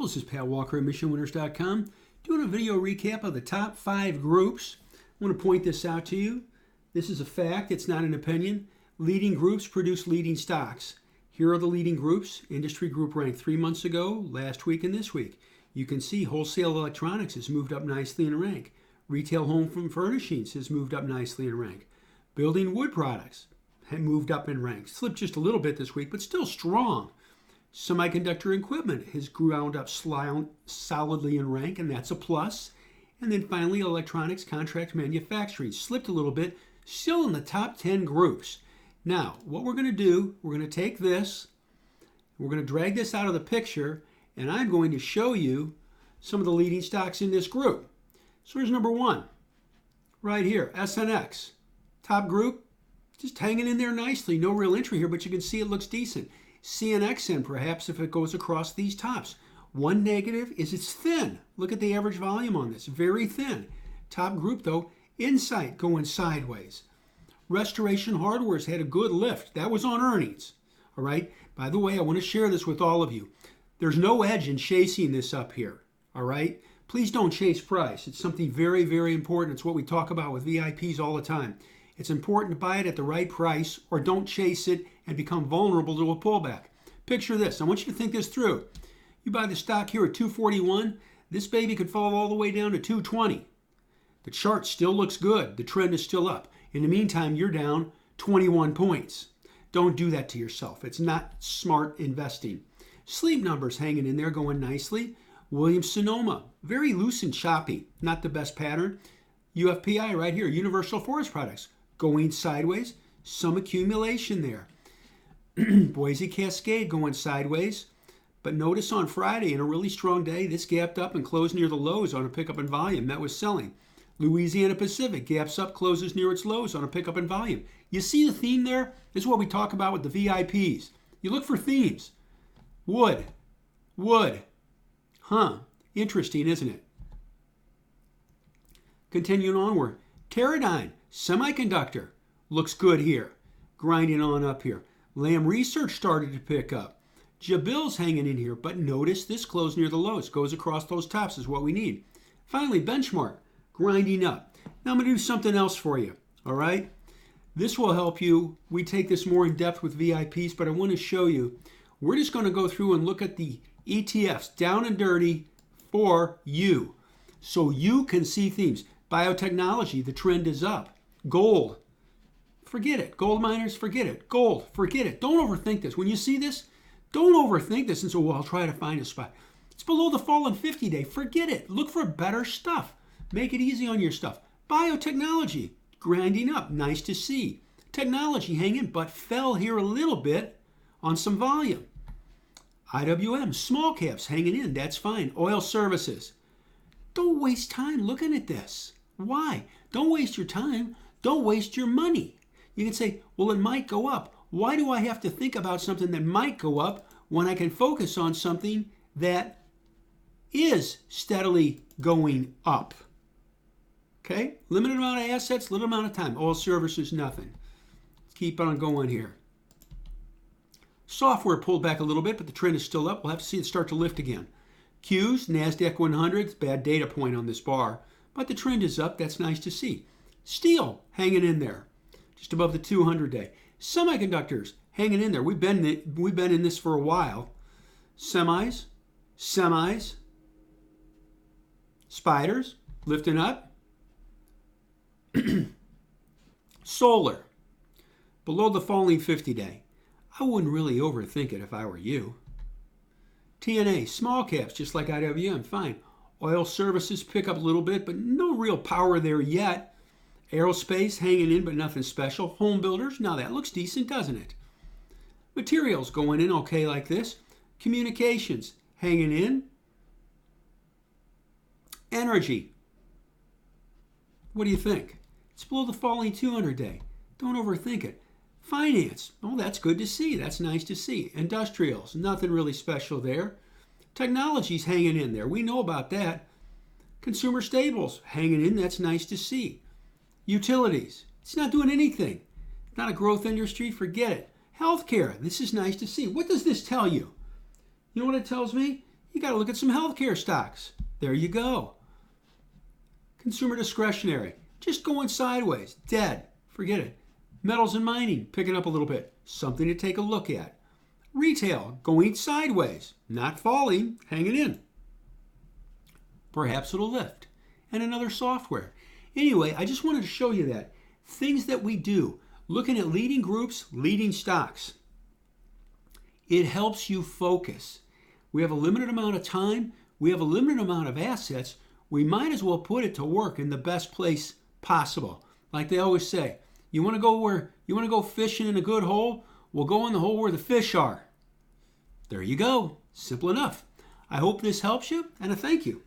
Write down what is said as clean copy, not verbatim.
This is Pat Walker at MissionWinners.com doing a video recap of the top 5 groups. I want to point this out to you. This is a fact, it's not an opinion. Leading groups produce leading stocks. Here are the leading groups. Industry group ranked 3 months ago, last week, and this week. You can see wholesale electronics has moved up nicely in rank. Retail home and furnishings has moved up nicely in rank. Building wood products have moved up in rank. Slipped just a little bit this week, but still strong. Semiconductor equipment has ground up solidly in rank, and that's a plus. And then finally, electronics contract manufacturing slipped a little bit, still in the top 10 groups. Now, what we're going to do, we're going to take this, we're going to drag this out of the picture, and I'm going to show you some of the leading stocks in this group. So here's number 1, right here, SNX. Top group, just hanging in there nicely. No real entry here, but you can see it looks decent. CNXN, perhaps, if it goes across these tops. One negative is it's thin. Look at the average volume on this, very thin. Top group, though, Insight going sideways. Restoration Hardware's had a good lift. That was on earnings. All right. By the way, I want to share this with all of you. There's no edge in chasing this up here. All right. Please don't chase price. It's something very, very important. It's what we talk about with VIPs all the time. It's important to buy it at the right price or don't chase it and become vulnerable to a pullback. Picture this. I want you to think this through. You buy the stock here at 241. This baby could fall all the way down to 220. The chart still looks good. The trend is still up. In the meantime, you're down 21 points. Don't do that to yourself. It's not smart investing. Sleep Numbers hanging in there, going nicely. Williams-Sonoma, very loose and choppy. Not the best pattern. UFPI right here, Universal Forest Products, going sideways. Some accumulation there. Boise Cascade going sideways. But notice on Friday, in a really strong day, this gapped up and closed near the lows on a pickup in volume. That was selling. Louisiana Pacific gaps up, closes near its lows on a pickup in volume. You see the theme there? This is what we talk about with the VIPs. You look for themes. Wood. Huh. Interesting, isn't it? Continuing onward. Teradyne, semiconductor, looks good here. Grinding on up here. Lam Research started to pick up. Jabil's hanging in here, but notice this closed near the lows. Goes across those tops is what we need. Finally, Benchmark, grinding up. Now I'm going to do something else for you, all right? This will help you. We take this more in depth with VIPs, but I want to show you. We're just going to go through and look at the ETFs, down and dirty, for you, so you can see themes. Biotechnology, the trend is up. Gold, forget it. Gold miners, forget it. Gold, forget it. Don't overthink this. When you see this, don't overthink this and say, well, I'll try to find a spot. It's below the fallen 50-day. Forget it. Look for better stuff. Make it easy on your stuff. Biotechnology, grinding up. Nice to see. Technology hanging, but fell here a little bit on some volume. IWM, small caps hanging in. That's fine. Oil services. Don't waste time looking at this. Why? Don't waste your time. Don't waste your money. You can say, well, it might go up. Why do I have to think about something that might go up when I can focus on something that is steadily going up? Okay? Limited amount of assets, little amount of time. Oil services, nothing. Let's keep on going here. Software pulled back a little bit, but the trend is still up. We'll have to see it start to lift again. Qs, NASDAQ 100, bad data point on this bar, but the trend is up. That's nice to see. Steel hanging in there, just above the 200-day. Semiconductors hanging in there. We've been in this for a while. Semis, spiders lifting up. Solar, below the falling 50-day. I wouldn't really overthink it if I were you. TNA, small caps, just like IWM, fine. Oil services pick up a little bit, but no real power there yet. Aerospace hanging in, but nothing special. Home builders, now that looks decent, doesn't it? Materials going in okay like this. Communications hanging in. Energy. What do you think? It's below the falling 200-day. Don't overthink it. Finance, oh, that's good to see. That's nice to see. Industrials, nothing really special there. Technology's hanging in there. We know about that. Consumer staples hanging in. That's nice to see. Utilities, it's not doing anything. Not a growth industry. Forget it. Healthcare, this is nice to see. What does this tell you? You know what it tells me? You got to look at some healthcare stocks. There you go. Consumer discretionary, just going sideways, dead, forget it. Metals and mining, picking up a little bit, something to take a look at. Retail, going sideways, not falling, hanging in. Perhaps it'll lift. And another software. Anyway, I just wanted to show you that. Things that we do, looking at leading groups, leading stocks. It helps you focus. We have a limited amount of time. We have a limited amount of assets. We might as well put it to work in the best place possible. Like they always say, you want to go fishing in a good hole? Well, go in the hole where the fish are. There you go. Simple enough. I hope this helps you, and I thank you.